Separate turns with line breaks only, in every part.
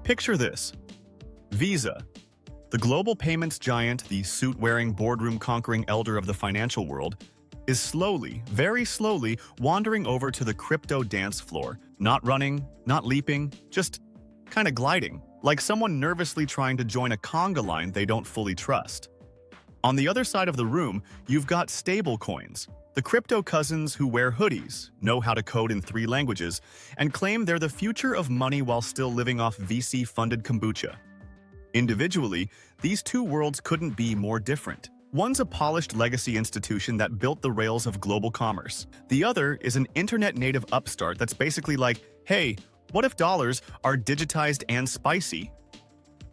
Picture this. Visa, the global payments giant, the suit-wearing, boardroom-conquering elder of the financial world, is slowly, very slowly, wandering over to the crypto dance floor, not running, not leaping, just kind of gliding, like someone nervously trying to join a conga line they don't fully trust. On the other side of the room, you've got stablecoins, the crypto cousins who wear hoodies, know how to code in 3 languages, and claim they're the future of money while still living off VC-funded kombucha. Individually, these two worlds couldn't be more different. One's a polished legacy institution that built the rails of global commerce. The other is an internet-native upstart that's basically like, hey, what if dollars are digitized and spicy?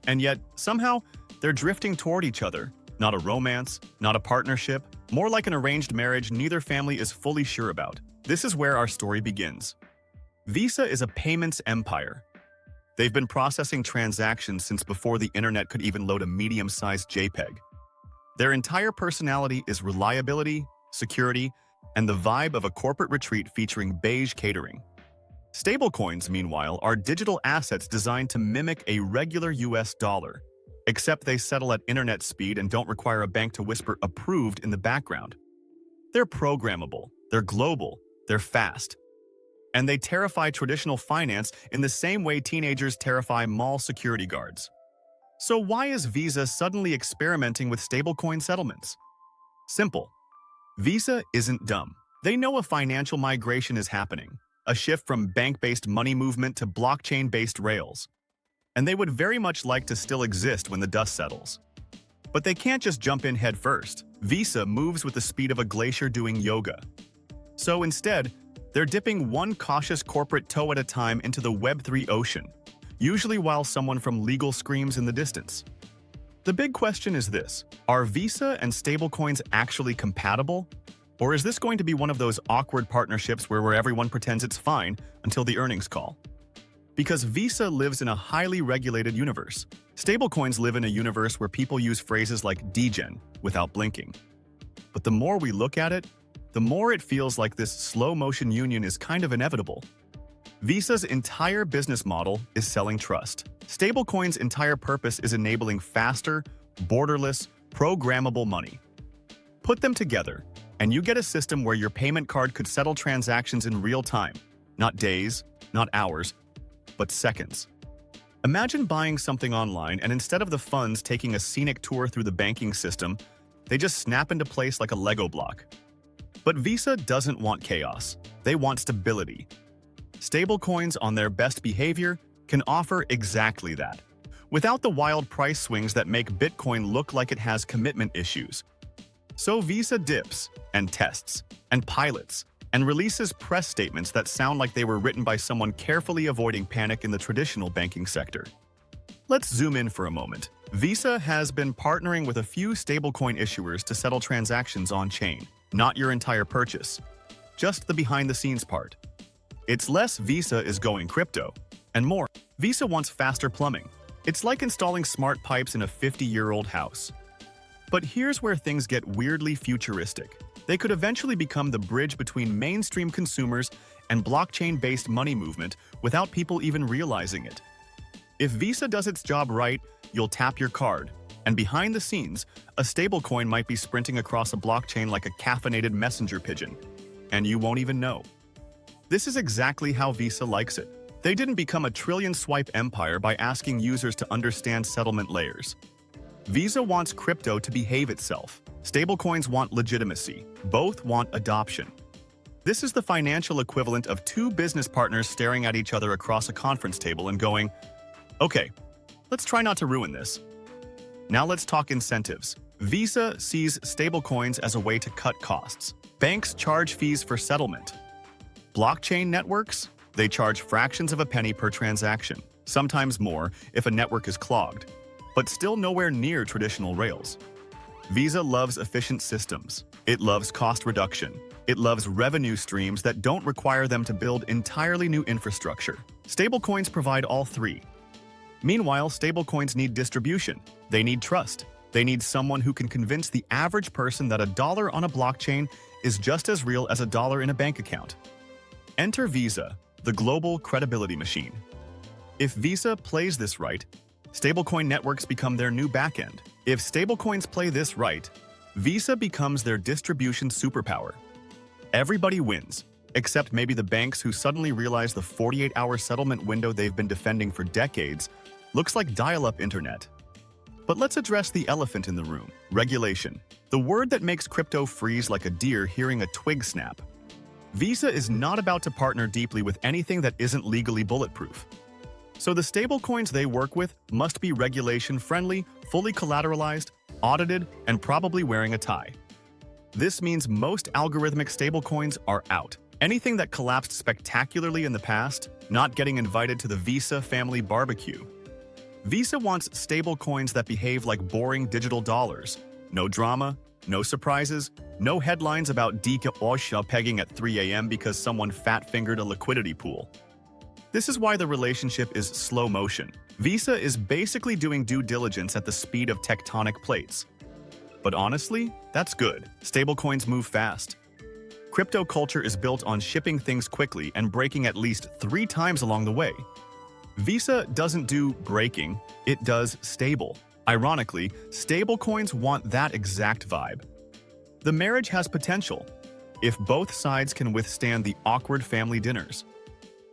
And yet, somehow, they're drifting toward each other. Not a romance, not a partnership, more like an arranged marriage neither family is fully sure about. This is where our story begins. Visa is a payments empire. They've been processing transactions since before the internet could even load a medium-sized JPEG. Their entire personality is reliability, security, and the vibe of a corporate retreat featuring beige catering. Stablecoins, meanwhile, are digital assets designed to mimic a regular US dollar, except they settle at internet speed and don't require a bank to whisper approved in the background. They're programmable, they're global, they're fast. And they terrify traditional finance in the same way teenagers terrify mall security guards. So why is Visa suddenly experimenting with stablecoin settlements? Simple. Visa isn't dumb. They know a financial migration is happening, a shift from bank-based money movement to blockchain-based rails. And they would very much like to still exist when the dust settles. But they can't just jump in head first. Visa moves with the speed of a glacier doing yoga. So instead, they're dipping one cautious corporate toe at a time into the Web3 ocean, usually while someone from legal screams in the distance. The big question is this: are Visa and stablecoins actually compatible? Or is this going to be one of those awkward partnerships where everyone pretends it's fine until the earnings call? Because Visa lives in a highly regulated universe. Stablecoins live in a universe where people use phrases like degen without blinking. But the more we look at it, the more it feels like this slow-motion union is kind of inevitable. Visa's entire business model is selling trust. Stablecoins' entire purpose is enabling faster, borderless, programmable money. Put them together, and you get a system where your payment card could settle transactions in real time, not days, not hours, but seconds. Imagine buying something online and instead of the funds taking a scenic tour through the banking system, they just snap into place like a Lego block. But Visa doesn't want chaos. They want stability. Stablecoins on their best behavior can offer exactly that, without the wild price swings that make Bitcoin look like it has commitment issues. So Visa dips, and tests, and pilots, and releases press statements that sound like they were written by someone carefully avoiding panic in the traditional banking sector. Let's zoom in for a moment. Visa has been partnering with a few stablecoin issuers to settle transactions on-chain. Not your entire purchase, just the behind-the-scenes part. It's less Visa is going crypto, and more. Visa wants faster plumbing. It's like installing smart pipes in a 50-year-old house. But here's where things get weirdly futuristic. They could eventually become the bridge between mainstream consumers and blockchain-based money movement without people even realizing it. If Visa does its job right, you'll tap your card, and behind the scenes, a stablecoin might be sprinting across a blockchain like a caffeinated messenger pigeon, and you won't even know. This is exactly how Visa likes it. They didn't become a trillion-swipe empire by asking users to understand settlement layers. Visa wants crypto to behave itself. Stablecoins want legitimacy. Both want adoption. This is the financial equivalent of two business partners staring at each other across a conference table and going, okay, let's try not to ruin this. Now let's talk incentives. Visa sees stablecoins as a way to cut costs. Banks charge fees for settlement. Blockchain networks? They charge fractions of a penny per transaction, sometimes more if a network is clogged, but still nowhere near traditional rails. Visa loves efficient systems. It loves cost reduction. It loves revenue streams that don't require them to build entirely new infrastructure. Stablecoins provide all three. Meanwhile, stablecoins need distribution. They need trust. They need someone who can convince the average person that $1 on a blockchain is just as real as $1 in a bank account. Enter Visa, the global credibility machine. If Visa plays this right, stablecoin networks become their new backend. If stablecoins play this right, Visa becomes their distribution superpower. Everybody wins, except maybe the banks who suddenly realize the 48-hour settlement window they've been defending for decades looks like dial-up internet. But let's address the elephant in the room: regulation. The word that makes crypto freeze like a deer hearing a twig snap. Visa is not about to partner deeply with anything that isn't legally bulletproof. So the stablecoins they work with must be regulation-friendly, fully collateralized, audited, and probably wearing a tie. This means most algorithmic stablecoins are out. Anything that collapsed spectacularly in the past, not getting invited to the Visa family barbecue. Visa wants stablecoins that behave like boring digital dollars. No drama, no surprises, no headlines about DK pegging at 3 a.m. because someone fat-fingered a liquidity pool. This is why the relationship is slow motion. Visa is basically doing due diligence at the speed of tectonic plates. But honestly, that's good. Stablecoins move fast. Crypto culture is built on shipping things quickly and breaking at least 3 times along the way. Visa doesn't do breaking, it does stable. Ironically, stablecoins want that exact vibe. The marriage has potential, if both sides can withstand the awkward family dinners.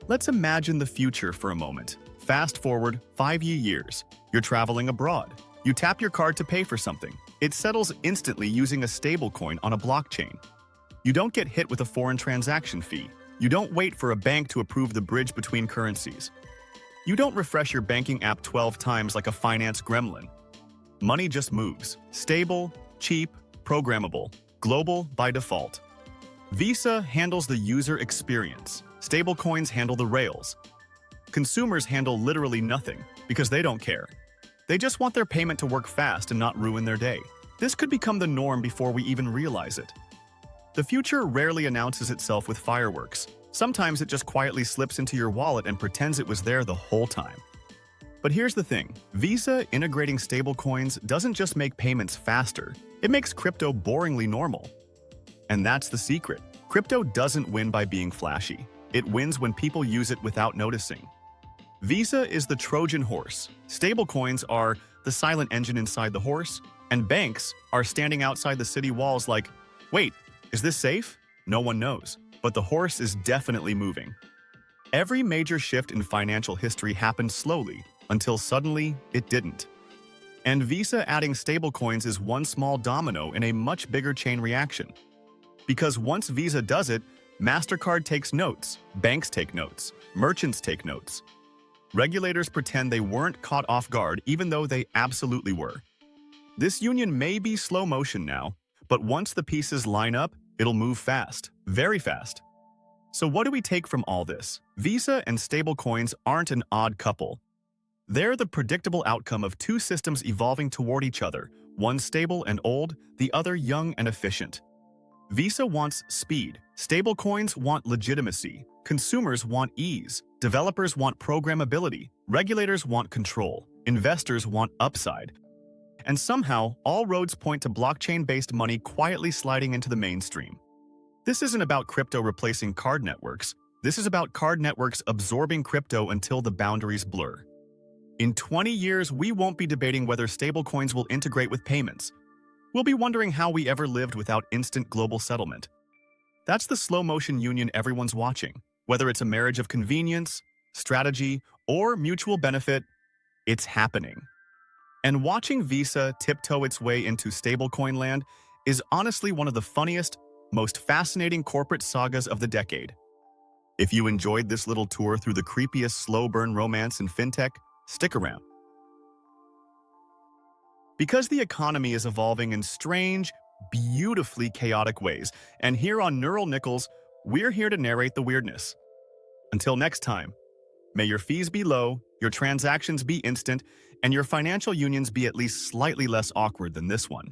Let's imagine the future for a moment. Fast forward 5 years. You're traveling abroad. You tap your card to pay for something. It settles instantly using a stablecoin on a blockchain. You don't get hit with a foreign transaction fee. You don't wait for a bank to approve the bridge between currencies. You don't refresh your banking app 12 times like a finance gremlin. Money just moves. Stable, cheap, programmable, global by default. Visa handles the user experience. Stablecoins handle the rails. Consumers handle literally nothing because they don't care. They just want their payment to work fast and not ruin their day. This could become the norm before we even realize it. The future rarely announces itself with fireworks. Sometimes it just quietly slips into your wallet and pretends it was there the whole time. But here's the thing: Visa integrating stablecoins doesn't just make payments faster, it makes crypto boringly normal. And that's the secret. Crypto doesn't win by being flashy. It wins when people use it without noticing. Visa is the Trojan horse. Stablecoins are the silent engine inside the horse, and banks are standing outside the city walls like, wait, is this safe? No one knows, but the horse is definitely moving. Every major shift in financial history happened slowly, until suddenly it didn't. And Visa adding stablecoins is one small domino in a much bigger chain reaction. Because once Visa does it, MasterCard takes notes, banks take notes, merchants take notes. Regulators pretend they weren't caught off guard even though they absolutely were. This union may be slow motion now, but once the pieces line up, it'll move fast, very fast. So what do we take from all this? Visa and stablecoins aren't an odd couple. They're the predictable outcome of 2 systems evolving toward each other, one stable and old, the other young and efficient. Visa wants speed, stablecoins want legitimacy, consumers want ease, developers want programmability, regulators want control, investors want upside. And somehow, all roads point to blockchain-based money quietly sliding into the mainstream. This isn't about crypto replacing card networks. This is about card networks absorbing crypto until the boundaries blur. In 20 years, we won't be debating whether stablecoins will integrate with payments. We'll be wondering how we ever lived without instant global settlement. That's the slow-motion union everyone's watching. Whether it's a marriage of convenience, strategy, or mutual benefit, it's happening. And watching Visa tiptoe its way into stablecoin land is honestly one of the funniest, most fascinating corporate sagas of the decade. If you enjoyed this little tour through the creepiest slow-burn romance in fintech, stick around. Because the economy is evolving in strange, beautifully chaotic ways, and here on Neural Nickels, we're here to narrate the weirdness. Until next time, may your fees be low, your transactions be instant, and your financial unions be at least slightly less awkward than this one.